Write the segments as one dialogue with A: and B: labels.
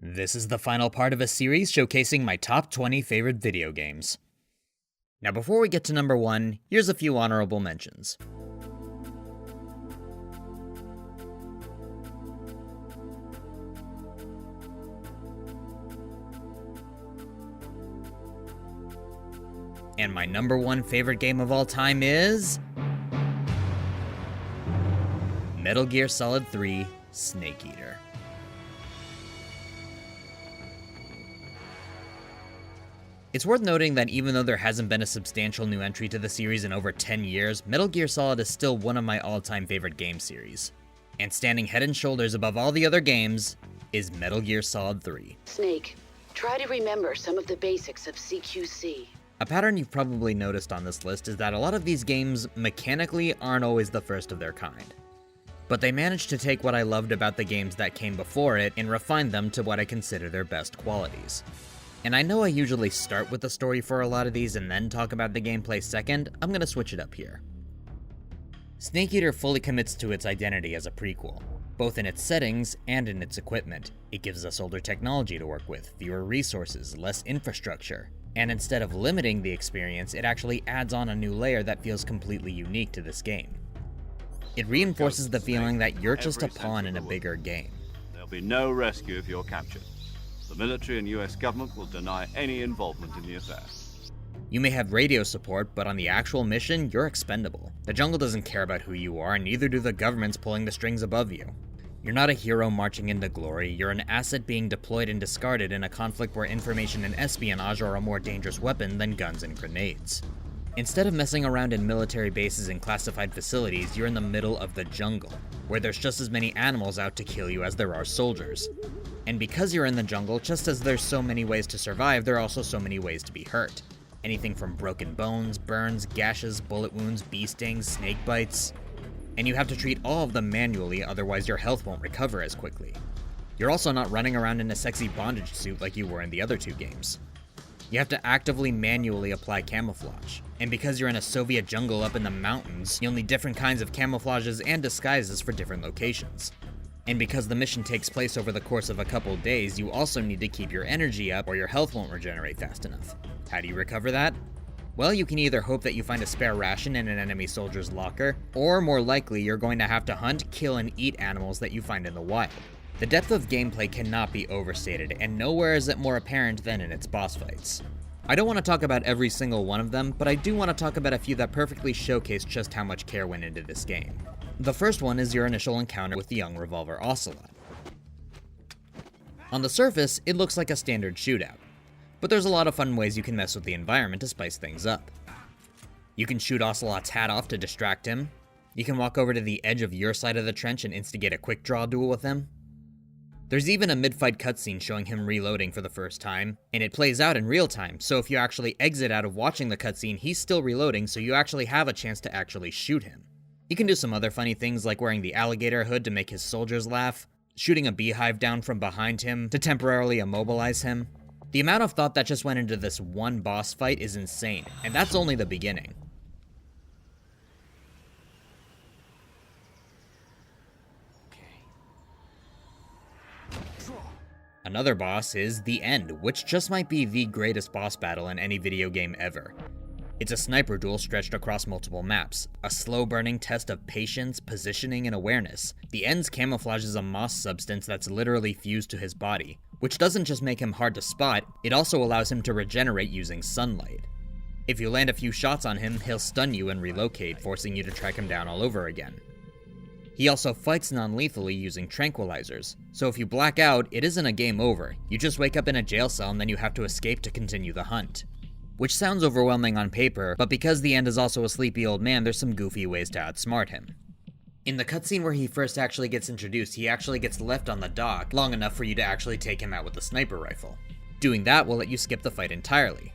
A: This is the final part of a series showcasing my top 20 favorite video games. Now before we get to number 1, here's a few honorable mentions. And my number 1 favorite game of all time is Metal Gear Solid 3: Snake Eater. It's worth noting that even though there hasn't been a substantial new entry to the series in over 10 years, Metal Gear Solid is still one of my all-time favorite game series. And standing head and shoulders above all the other games is Metal Gear Solid 3.
B: Snake, try to remember some of the basics of CQC.
A: A pattern you've probably noticed on this list is that a lot of these games mechanically aren't always the first of their kind. But they managed to take what I loved about the games that came before it and refine them to what I consider their best qualities. And I know I usually start with the story for a lot of these and then talk about the gameplay second. I'm gonna switch it up here. Snake Eater fully commits to its identity as a prequel, both in its settings and in its equipment. It gives us older technology to work with, fewer resources, less infrastructure, and instead of limiting the experience, it actually adds on a new layer that feels completely unique to this game. It reinforces the feeling that you're just a pawn in a bigger game.
C: There'll be no rescue if you're captured. The military and US government will deny any involvement in the affair.
A: You may have radio support, but on the actual mission, you're expendable. The jungle doesn't care about who you are, and neither do the governments pulling the strings above you. You're not a hero marching into glory, you're an asset being deployed and discarded in a conflict where information and espionage are a more dangerous weapon than guns and grenades. Instead of messing around in military bases and classified facilities, you're in the middle of the jungle, where there's just as many animals out to kill you as there are soldiers. And because you're in the jungle, just as there's so many ways to survive, there are also so many ways to be hurt. Anything from broken bones, burns, gashes, bullet wounds, bee stings, snake bites. And you have to treat all of them manually, otherwise your health won't recover as quickly. You're also not running around in a sexy bondage suit like you were in the other two games. You have to actively manually apply camouflage. And because you're in a Soviet jungle up in the mountains, you'll need different kinds of camouflages and disguises for different locations. And because the mission takes place over the course of a couple days, you also need to keep your energy up or your health won't regenerate fast enough. How do you recover that? Well, you can either hope that you find a spare ration in an enemy soldier's locker, or more likely you're going to have to hunt, kill, and eat animals that you find in the wild. The depth of gameplay cannot be overstated, and nowhere is it more apparent than in its boss fights. I don't want to talk about every single one of them, but I do want to talk about a few that perfectly showcase just how much care went into this game. The first one is your initial encounter with the young Revolver Ocelot. On the surface, it looks like a standard shootout, but there's a lot of fun ways you can mess with the environment to spice things up. You can shoot Ocelot's hat off to distract him. You can walk over to the edge of your side of the trench and instigate a quick draw duel with him. There's even a mid-fight cutscene showing him reloading for the first time, and it plays out in real time, so if you actually exit out of watching the cutscene, he's still reloading, so you actually have a chance to actually shoot him. You can do some other funny things like wearing the alligator hood to make his soldiers laugh, shooting a beehive down from behind him to temporarily immobilize him. The amount of thought that just went into this one boss fight is insane, and that's only the beginning. Another boss is the End, which just might be the greatest boss battle in any video game ever. It's a sniper duel stretched across multiple maps, a slow-burning test of patience, positioning, and awareness. The End's camouflage is a moss substance that's literally fused to his body, which doesn't just make him hard to spot, it also allows him to regenerate using sunlight. If you land a few shots on him, he'll stun you and relocate, forcing you to track him down all over again. He also fights non-lethally using tranquilizers, so if you black out, it isn't a game over. You just wake up in a jail cell and then you have to escape to continue the hunt. Which sounds overwhelming on paper, but because the End is also a sleepy old man, there's some goofy ways to outsmart him. In the cutscene where he first actually gets introduced, he actually gets left on the dock long enough for you to actually take him out with a sniper rifle. Doing that will let you skip the fight entirely.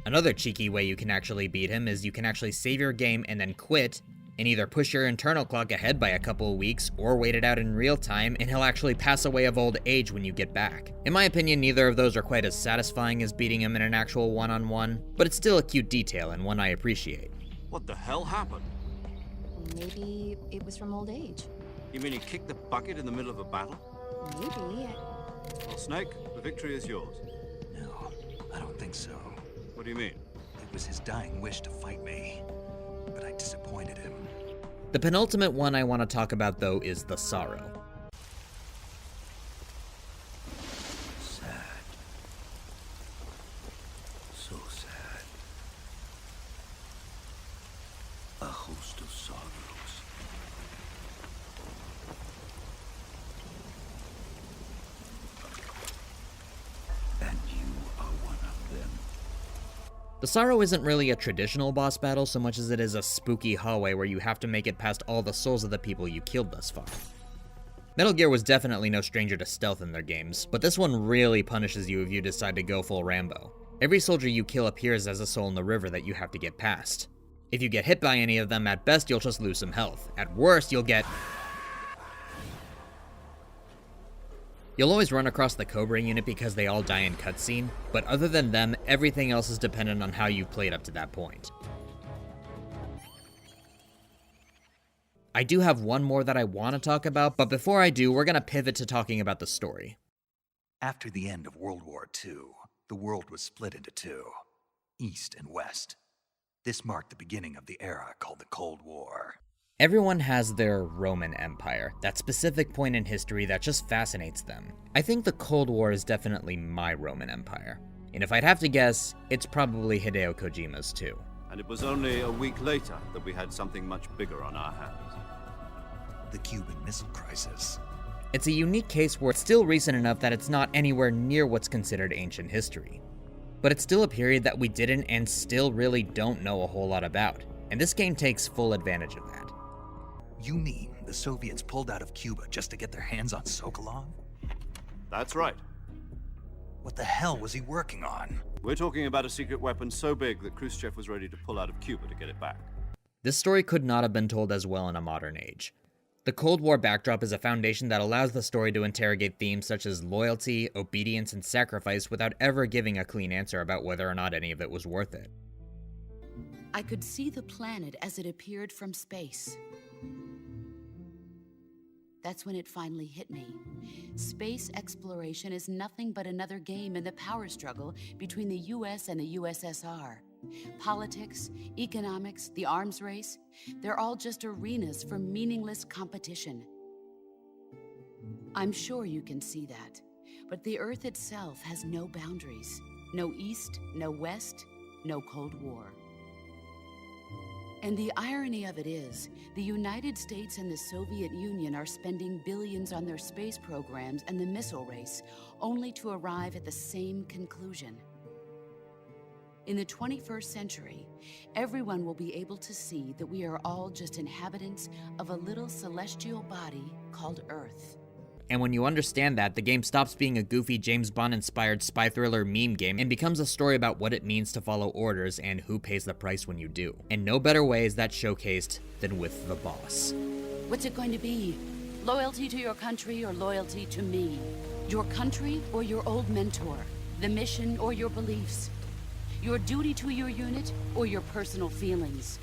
A: Another cheeky way you can actually beat him is you can actually save your game and then quit, and either push your internal clock ahead by a couple of weeks, or wait it out in real time, and he'll actually pass away of old age when you get back. In my opinion, neither of those are quite as satisfying as beating him in an actual one-on-one, but it's still a cute detail and one I appreciate.
C: What the hell happened?
D: Maybe it was from old age.
C: You mean he kicked the bucket in the middle of a battle?
D: Maybe.
C: Well, Snake, The victory is yours.
E: No, I don't think so.
C: What do you mean?
E: It was his dying wish to fight me, but I disappointed him.
A: The penultimate one I want to talk about, though, is the Sorrow.
E: Sad. So sad. A host of sorrows. And you are one of them.
A: The Sorrow isn't really a traditional boss battle so much as it is a spooky hallway where you have to make it past all the souls of the people you killed thus far. Metal Gear was definitely no stranger to stealth in their games, but this one really punishes you if you decide to go full Rambo. Every soldier you kill appears as a soul in the river that you have to get past. If you get hit by any of them, at best you'll just lose some health. At worst, you'll always run across the Cobra unit because they all die in cutscene, but other than them, everything else is dependent on how you've played up to that point. I do have one more that I want to talk about, but before I do, we're gonna pivot to talking about the story.
E: After the end of World War II, the world was split into two, East and West. This marked the beginning of the era called the Cold War.
A: Everyone has their Roman Empire, that specific point in history that just fascinates them. I think the Cold War is definitely my Roman Empire. And if I'd have to guess, it's probably Hideo Kojima's too.
C: And it was only a week later that we had something much bigger on our hands.
E: The Cuban Missile Crisis.
A: It's a unique case where it's still recent enough that it's not anywhere near what's considered ancient history. But it's still a period that we didn't and still really don't know a whole lot about, and this game takes full advantage of that.
E: You mean the Soviets pulled out of Cuba just to get their hands on Sokolov?
C: That's right.
E: What the hell was he working on?
C: We're talking about a secret weapon so big that Khrushchev was ready to pull out of Cuba to get it back.
A: This story could not have been told as well in a modern age. The Cold War backdrop is a foundation that allows the story to interrogate themes such as loyalty, obedience, and sacrifice without ever giving a clean answer about whether or not any of it was worth it.
B: I could see the planet as it appeared from space. That's when it finally hit me. Space exploration is nothing but another game in the power struggle between the US and the USSR. Politics, economics, the arms race, they're all just arenas for meaningless competition. I'm sure you can see that, but the Earth itself has no boundaries. No East, no West, no Cold War. And the irony of it is, the United States and the Soviet Union are spending billions on their space programs and the missile race, only to arrive at the same conclusion. In the 21st century, everyone will be able to see that we are all just inhabitants of a little celestial body called Earth.
A: And when you understand that, the game stops being a goofy James Bond-inspired spy thriller meme game and becomes a story about what it means to follow orders and who pays the price when you do. And no better way is that showcased than with the boss.
B: What's it going to be? Loyalty to your country or loyalty to me? Your country or your old mentor? The mission or your beliefs? Your duty to your unit or your personal feelings?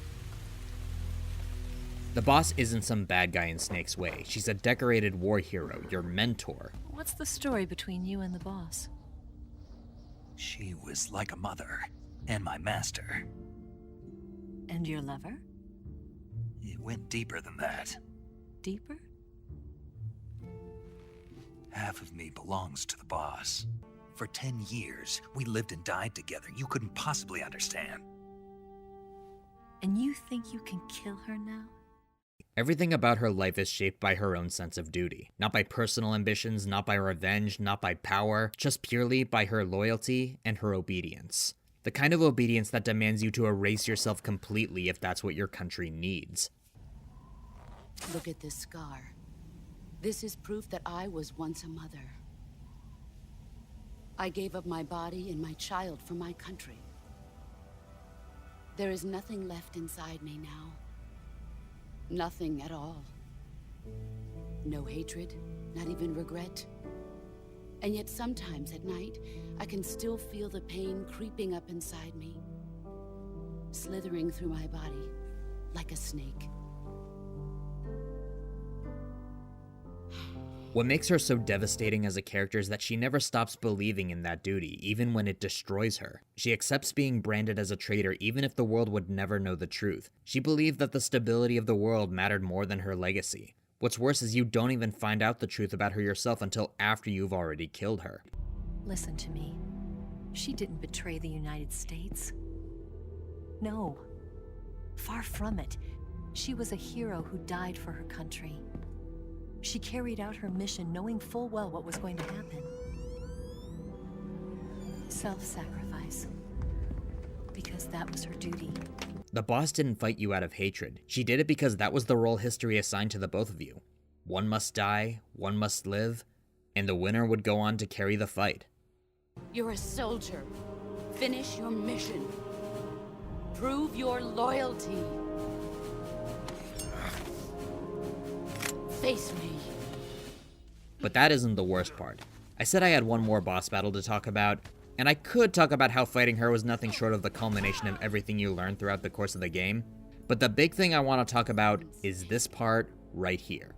A: The boss isn't some bad guy in Snake's way. She's a decorated war hero, your mentor.
F: What's the story between you and the boss?
E: She was like a mother, and my master.
F: And your lover?
E: It went deeper than that.
F: Deeper?
E: Half of me belongs to the boss. For 10 years, we lived and died together. You couldn't possibly understand.
F: And you think you can kill her now?
A: Everything about her life is shaped by her own sense of duty. Not by personal ambitions, not by revenge, not by power, just purely by her loyalty and her obedience. The kind of obedience that demands you to erase yourself completely if that's what your country needs.
B: Look at this scar. This is proof that I was once a mother. I gave up my body and my child for my country. There is nothing left inside me now. Nothing at all. No hatred, not even regret. And yet sometimes at night, I can still feel the pain creeping up inside me, slithering through my body like a snake.
A: What makes her so devastating as a character is that she never stops believing in that duty, even when it destroys her. She accepts being branded as a traitor even if the world would never know the truth. She believed that the stability of the world mattered more than her legacy. What's worse is you don't even find out the truth about her yourself until after you've already killed her.
F: Listen to me. She didn't betray the United States. No. Far from it. She was a hero who died for her country. She carried out her mission knowing full well what was going to happen. Self-sacrifice. Because that was her duty.
A: The boss didn't fight you out of hatred. She did it because that was the role history assigned to the both of you. One must die, one must live, and the winner would go on to carry the fight.
B: You're a soldier. Finish your mission. Prove your loyalty. Face me.
A: But that isn't the worst part. I said I had one more boss battle to talk about, and I could talk about how fighting her was nothing short of the culmination of everything you learned throughout the course of the game, but the big thing I want to talk about is this part right here.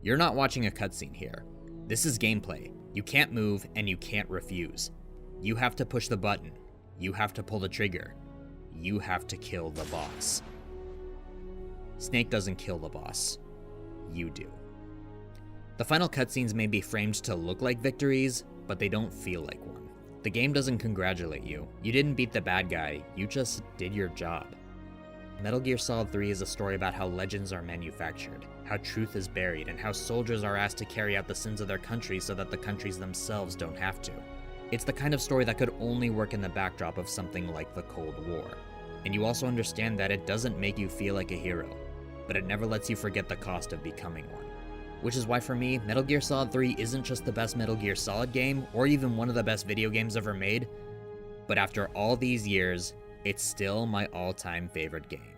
A: You're not watching a cutscene here. This is gameplay. You can't move and you can't refuse. You have to push the button. You have to pull the trigger. You have to kill the boss. Snake doesn't kill the boss. You do. The final cutscenes may be framed to look like victories, but they don't feel like one. The game doesn't congratulate you. You didn't beat the bad guy, you just did your job. Metal Gear Solid 3 is a story about how legends are manufactured, how truth is buried, and how soldiers are asked to carry out the sins of their country so that the countries themselves don't have to. It's the kind of story that could only work in the backdrop of something like the Cold War. And you also understand that it doesn't make you feel like a hero, but it never lets you forget the cost of becoming one. Which is why for me, Metal Gear Solid 3 isn't just the best Metal Gear Solid game, or even one of the best video games ever made, but after all these years, it's still my all-time favorite game.